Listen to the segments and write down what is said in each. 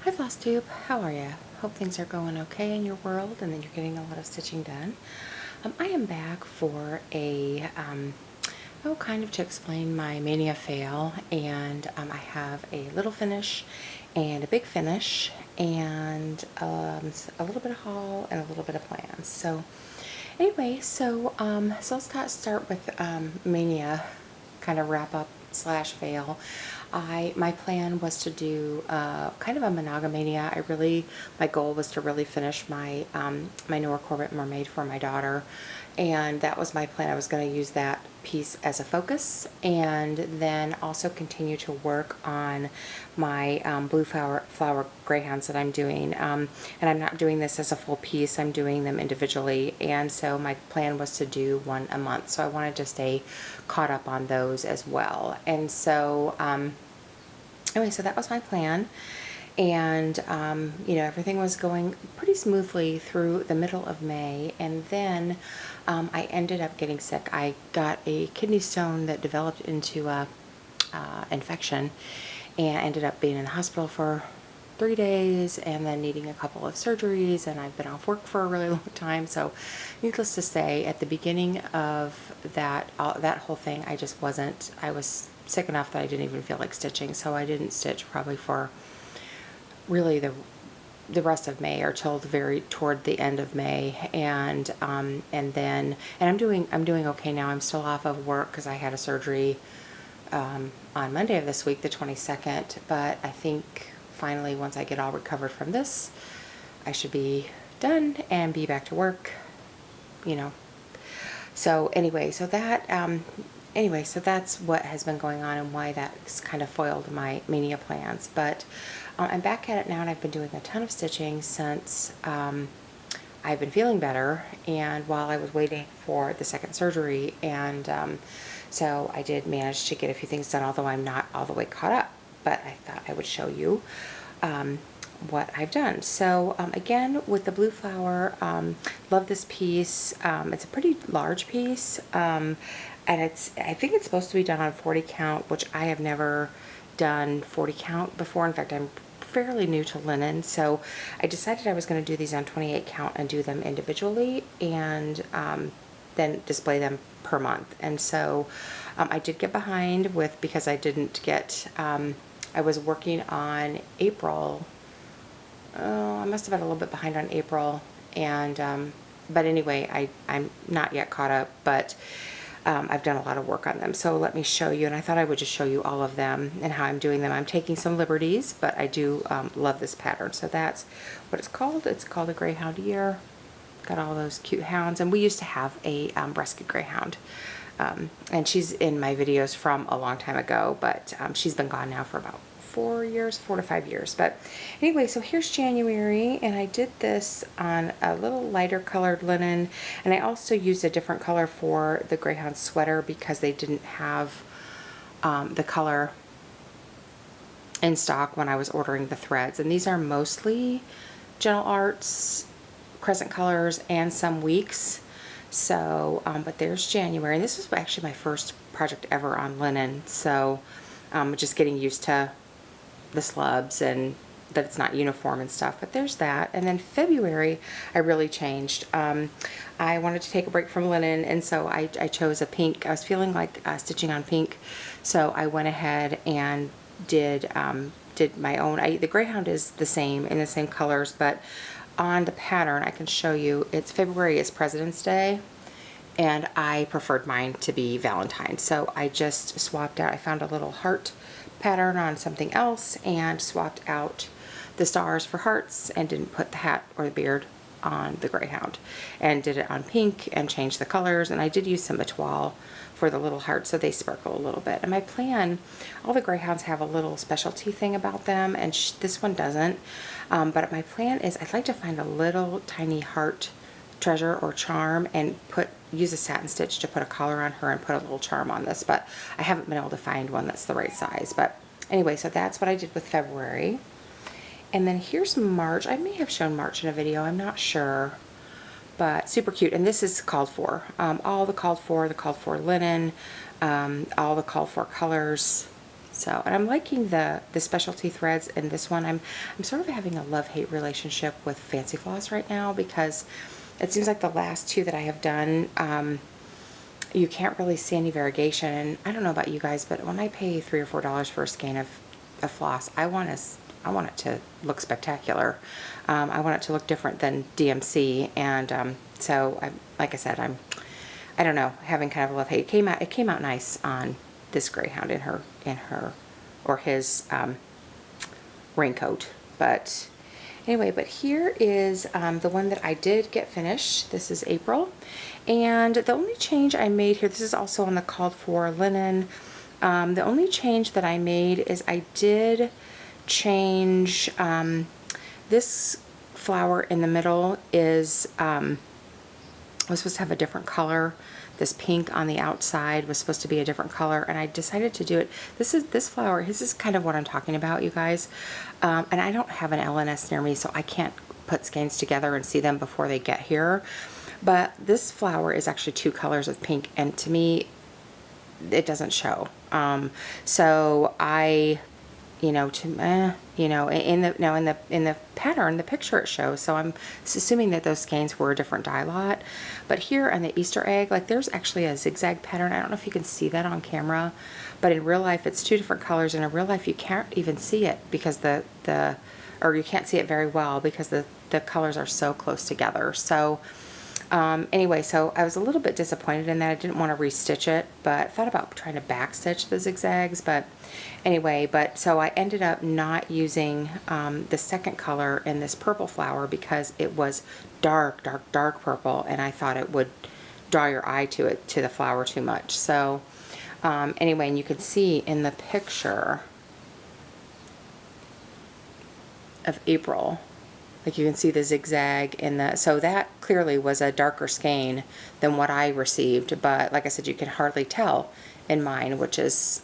Hi Flosstube, how are you? Hope things are going okay in your world and that you're getting a lot of stitching done. I am back for kind of to explain my mania fail, and I have a little finish and a big finish and a little bit of haul and a little bit of plans. So anyway, so let's start with mania, kind of wrap up slash fail. My plan was to do kind of a monogamania. My goal was to really finish my my newer Corvette Mermaid for my daughter, and that was my plan. I was going to use that piece as a focus, and then also continue to work on my blue flower greyhounds that I'm doing. And I'm not doing this as a full piece. I'm doing them individually, and so my plan was to do one a month. So I wanted to stay caught up on those as well. And so anyway, so that was my plan. And everything was going pretty smoothly through the middle of May, and then I ended up getting sick. I got a kidney stone that developed into a infection, and ended up being in the hospital for 3 days and then needing a couple of surgeries, and I've been off work for a really long time. So needless to say, at the beginning of that whole thing, I was sick enough that I didn't even feel like stitching, so I didn't stitch probably for really the rest of May, or till toward the end of May. And I'm doing okay now. I'm still off of work because I had a surgery on Monday of this week, the 22nd, but I think finally, once I get all recovered from this, I should be done and be back to work, So anyway, so that's what has been going on and why that's kind of foiled my mania plans. But I'm back at it now, and I've been doing a ton of stitching since I've been feeling better, and while I was waiting for the second surgery. And so I did manage to get a few things done, although I'm not all the way caught up. But I thought I would show you what I've done. So again, with the blue flower, love this piece. It's a pretty large piece, and I think it's supposed to be done on 40 count, which I have never done 40 count before. In fact, I'm fairly new to linen, so I decided I was going to do these on 28 count and do them individually, and then display them per month. And so I did get behind because I didn't get, I was working on April. I must have been a little bit behind on April, and but anyway, I'm not yet caught up, but I've done a lot of work on them. So let me show you, and I thought I would just show you all of them and how I'm doing them. I'm taking some liberties, but I do love this pattern. So that's what it's called. It's called a greyhound ear. Got all those cute hounds, and we used to have a breasted greyhound, and she's in my videos from a long time ago, but she's been gone now for about 4 to 5 years. But anyway, so here's January, and I did this on a little lighter colored linen, and I also used a different color for the greyhound sweater because they didn't have the color in stock when I was ordering the threads. And these are mostly Gentle Arts Crescent colors and some Weeks. So but there's January, and this was actually my first project ever on linen, so just getting used to the slubs and that it's not uniform and stuff. But there's that. And then February I really changed. I wanted to take a break from linen, and so I chose a pink. I was feeling like stitching on pink, so I went ahead and did my own. The greyhound is the same, in the same colors, but on the pattern I can show you, February is President's Day, and I preferred mine to be Valentine, so I just swapped out. I found a little heart pattern on something else and swapped out the stars for hearts, and didn't put the hat or the beard on the greyhound, and did it on pink and changed the colors. And I did use some etoile for the little hearts so they sparkle a little bit. And my plan, all the greyhounds have a little specialty thing about them, and this one doesn't, but my plan is I'd like to find a little tiny heart treasure or charm and use a satin stitch to put a collar on her and put a little charm on this, but I haven't been able to find one that's the right size. But anyway, so that's what I did with February. And then here's March. I may have shown March in a video, I'm not sure, but super cute. And this is called for. All the called for linen, all the called for colors, So, and I'm liking the specialty threads in this one. I'm sort of having a love-hate relationship with Fancy Floss right now, because it seems like the last two that I have done, you can't really see any variegation. And I don't know about you guys, but when I pay $3 or $4 for a skein of floss, I want it to look spectacular. I want it to look different than DMC, and so like I said, I don't know, having kind of a love-hate. It came out nice on this greyhound in her or his raincoat. But anyway, but here is the one that I did get finished. This is April, and the only change I made here, this is also on the called for linen. The only change that I made is I did change this flower in the middle is was supposed to have a different color. This pink on the outside was supposed to be a different color, and I decided to do it. This flower, this is kind of what I'm talking about, you guys. And I don't have an LNS near me, so I can't put skeins together and see them before they get here. But this flower is actually two colors of pink, and to me, it doesn't show. So I, in the pattern, the picture it shows, so I'm assuming that those skeins were a different dye lot. But here on the Easter egg, like, there's actually a zigzag pattern. I don't know if you can see that on camera, but in real life it's two different colors, and in real life you can't even see it because or you can't see it very well because the colors are so close together. So anyway, so I was a little bit disappointed in that. I didn't want to restitch it, but thought about trying to back stitch the zigzags. But anyway, so I ended up not using the second color in this purple flower because it was dark purple, and I thought it would draw your eye to the flower too much. So anyway, and you can see in the picture of April, like, you can see the zigzag in the, so that clearly was a darker skein than what I received. But like I said, you can hardly tell in mine, which is,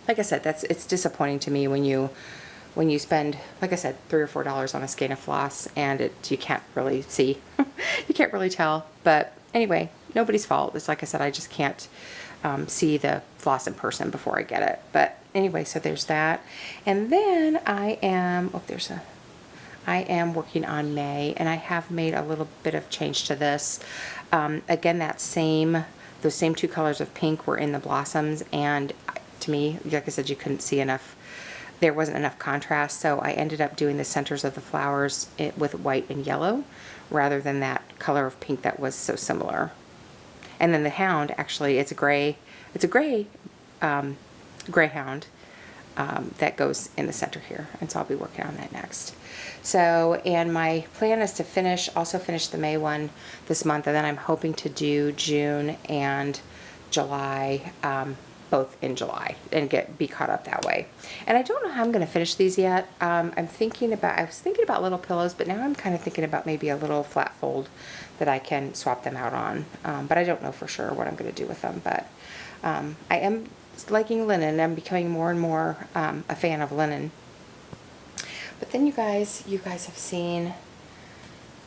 like I said, it's disappointing to me when you spend, like I said, $3 or $4 on a skein of floss, and you can't really see, you can't really tell. But anyway, nobody's fault. It's like I said, I just can't see the floss in person before I get it. But anyway, so there's that. And then I am working on May, and I have made a little bit of change to this. Again, those same two colors of pink were in the blossoms, and to me, like I said, you couldn't see enough. There wasn't enough contrast, so I ended up doing the centers of the flowers with white and yellow rather than that color of pink that was so similar. And then the hound, actually, it's a gray greyhound that goes in the center here, and so I'll be working on that next. So, and my plan is to also finish the May one this month, and then I'm hoping to do June and July, both in July, and be caught up that way. And I don't know how I'm going to finish these yet. I was thinking about little pillows, but now I'm kind of thinking about maybe a little flat fold that I can swap them out on. But I don't know for sure what I'm going to do with them. But I am liking linen. I'm becoming more and more a fan of linen. But then you guys have seen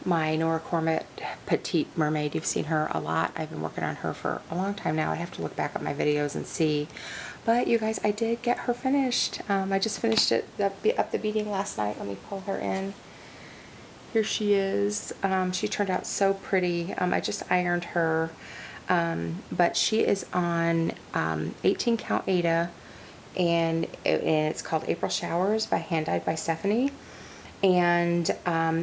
my Nora Cormett Petite Mermaid. You've seen her a lot. I've been working on her for a long time now. I have to look back at my videos and see. But you guys, I did get her finished. I just finished it up the beading last night. Let me pull her in. Here she is. She turned out so pretty. I just ironed her. But she is on 18 count Aida, and it's called April Showers by Hand Dyed by Stephanie. And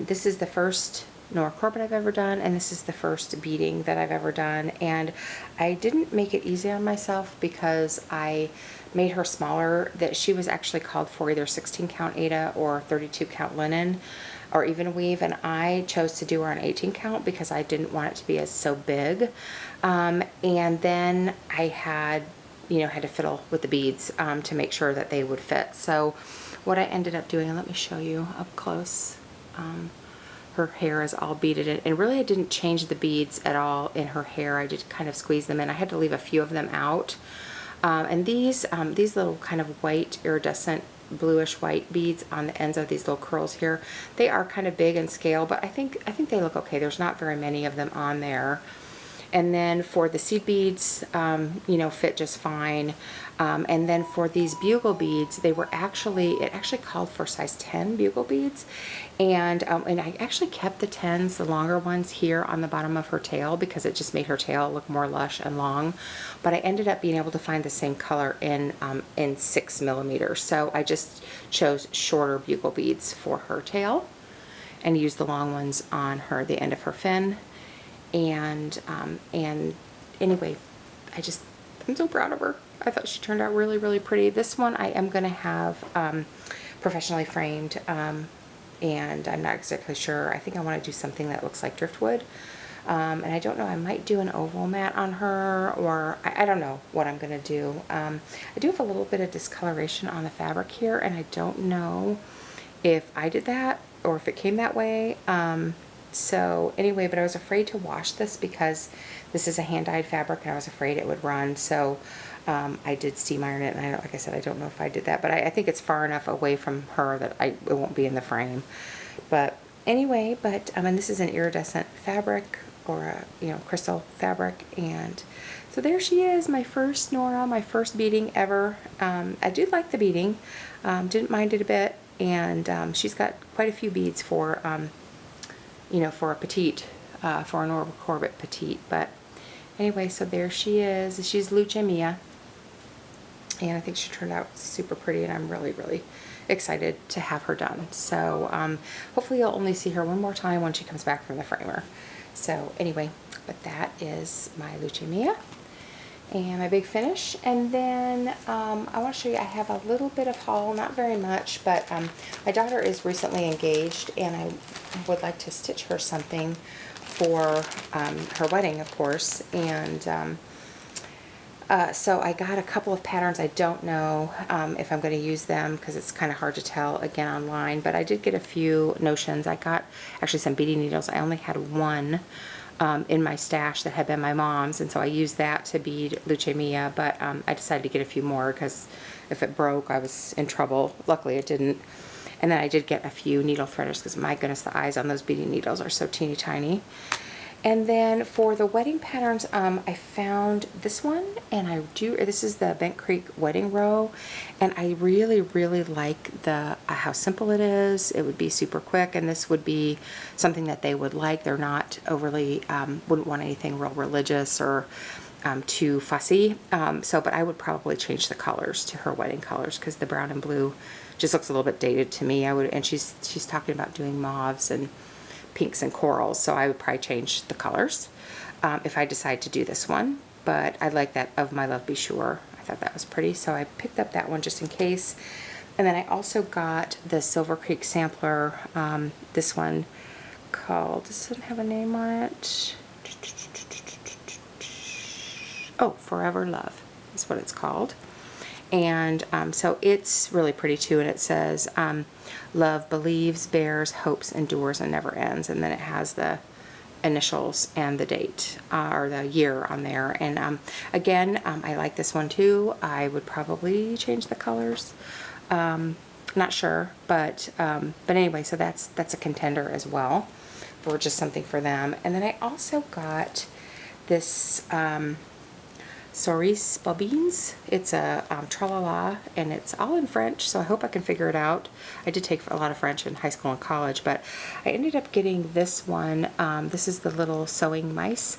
this is the first Nora Corbett I've ever done, and this is the first beading that I've ever done. And I didn't make it easy on myself because I made her smaller. That she was actually called for either 16 count Aida or 32 count linen or even weave, and I chose to do her on 18 count because I didn't want it to be so big. And then I had to fiddle with the beads to make sure that they would fit. So what I ended up doing, and let me show you up close, her hair is all beaded in, and really I didn't change the beads at all in her hair. I just kind of squeezed them in. I had to leave a few of them out. And these little kind of white iridescent bluish white beads on the ends of these little curls here, they are kind of big in scale, but I think they look okay. There's not very many of them on there. And then for the seed beads, you know, fit just fine. And then for these bugle beads, it actually called for size 10 bugle beads. And I actually kept the 10s, the longer ones, here on the bottom of her tail because it just made her tail look more lush and long. But I ended up being able to find the same color in 6 millimeters. So I just chose shorter bugle beads for her tail and used the long ones on the end of her fin. And anyway, I'm so proud of her. I thought she turned out really, really pretty. This one I am going to have professionally framed, and I'm not exactly sure. I think I want to do something that looks like driftwood. And I don't know, I might do an oval mat on her, or I don't know what I'm going to do. I do have a little bit of discoloration on the fabric here, and I don't know if I did that or if it came that way. So anyway, but I was afraid to wash this because this is a hand-dyed fabric and I was afraid it would run. So I did steam iron it, and like I said, I don't know if I did that, but I think it's far enough away from her that it won't be in the frame. But anyway, and this is an iridescent fabric, or a, you know, crystal fabric. And so there she is, my first Nora, my first beading ever. I do like the beading, didn't mind it a bit, and she's got quite a few beads for you know, for a petite, for an Nora Corbett petite. But anyway, so there she is. She's Luce Mia, and I think she turned out super pretty, and I'm really, really excited to have her done. So hopefully you'll only see her one more time when she comes back from the framer. So anyway, but that is my Luce Mia and my big finish. And then I want to show you, I have a little bit of haul, not very much, but my daughter is recently engaged, and I would like to stitch her something for her wedding, of course. And so I got a couple of patterns. I don't know if I'm going to use them because it's kind of hard to tell again online, but I did get a few notions. I got actually some beading needles. I only had one in my stash that had been my mom's, and so I used that to bead Luce Mia, but I decided to get a few more because if it broke I was in trouble. Luckily it didn't. And then I did get a few needle threaders because my goodness, the eyes on those beading needles are so teeny tiny. And then for the wedding patterns, I found this one, and this is the Bent Creek wedding row, and I really, really like how simple it is. It would be super quick, and this would be something that they would like. They're not overly, wouldn't want anything real religious or too fussy. But I would probably change the colors to her wedding colors because the brown and blue just looks a little bit dated to me. And she's talking about doing mauves and pinks and corals, so I would probably change the colors if I decide to do this one. But I like that Of My Love Be Sure. I thought that was pretty, so I picked up that one just in case. And then I also got the Silver Creek sampler, this one called, this doesn't have a name on it. Oh, Forever Love is what it's called. And so it's really pretty too, and it says love believes, bears, hopes, endures, and never ends. And then it has the initials and the date or the year on there. And again, I like this one too. I would probably change the colors. Not sure, but anyway, so that's a contender as well for just something for them. And then I also got this Cerise Bobines. It's a tralala, and it's all in French, so I hope I can figure it out. I did take a lot of French in high school and college, but I ended up getting this one. This is the little sewing mice,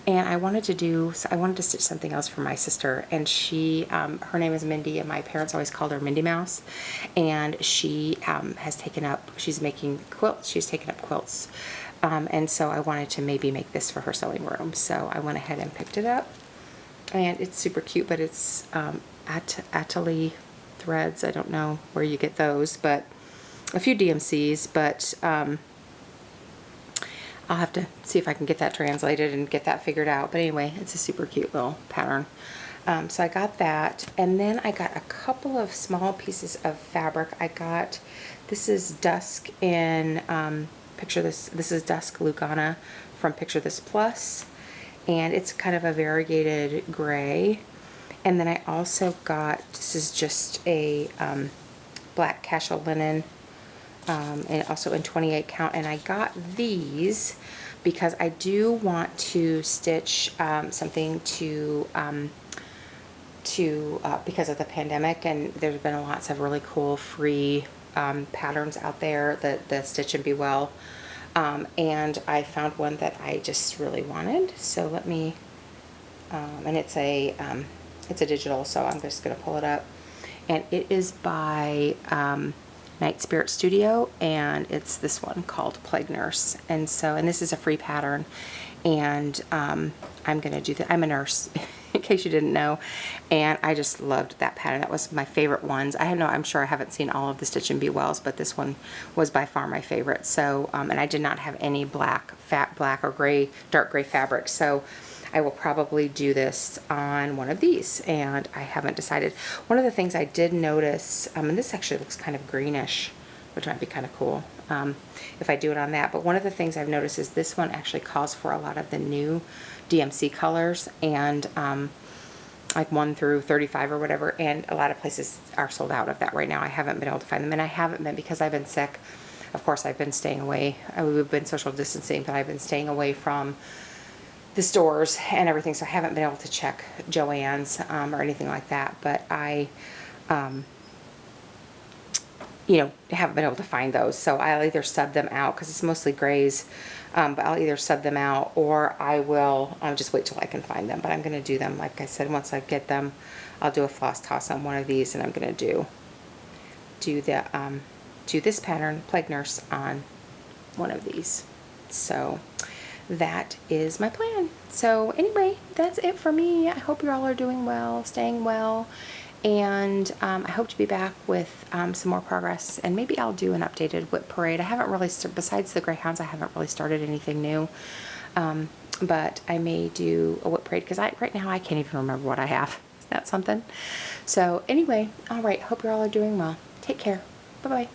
and I wanted to stitch something else for my sister, and her name is Mindy, and my parents always called her Mindy Mouse, and she she's making quilts. She's taken up quilts, and so I wanted to maybe make this for her sewing room, so I went ahead and picked it up. And it's super cute, but it's Atelier threads. I don't know where you get those, but a few DMCs, but I'll have to see if I can get that translated and get that figured out. But anyway, it's a super cute little pattern. So I got that, and then I got a couple of small pieces of fabric. This is Dusk in, Picture This. This is Dusk Lugana from Picture This Plus. And it's kind of a variegated gray. And then I also got, this is just a black casual linen and also in 28 count. And I got these because I do want to stitch something to because of the pandemic, and there's been lots of really cool free patterns out there, the Stitch and Be Well, and I found one that I just really wanted. So let me, and it's a digital, so I'm just going to pull it up, and it is by Night Spirit Studio, and it's this one called Plague Nurse. And this is a free pattern, and I'm going to do that. I'm a nurse, in case you didn't know, and I just loved that pattern. That was my favorite ones. I'm sure I haven't seen all of the Stitch and Be Wells, but this one was by far my favorite. So, and I did not have any black or gray, dark gray fabric, so I will probably do this on one of these, and I haven't decided. One of the things I did notice, and this actually looks kind of greenish, which might be kind of cool if I do it on that, but one of the things I've noticed is this one actually calls for a lot of the new DMC colors, and like 1 through 35 or whatever, and a lot of places are sold out of that right now. I haven't been able to find them, and I haven't been because I've been sick. Of course, I've been staying away. We've been social distancing, but I've been staying away from the stores and everything, so I haven't been able to check Joann's or anything like that, but I haven't been able to find those, so I'll either sub them out because it's mostly grays, but I'll either sub them out, or I'll just wait till I can find them. But I'm going to do them, like I said, once I get them, I'll do a floss toss on one of these, and I'm going to do this pattern, Plague Nurse, on one of these. So that is my plan. So anyway, that's it for me. I hope you all are doing well, staying well, and I hope to be back with some more progress, and maybe I'll do an updated whip parade. I haven't really, besides the Greyhounds, I haven't really started anything new, but I may do a whip parade, because right now I can't even remember what I have. Isn't that something? So anyway, all right, hope you all are doing well. Take care. Bye-bye.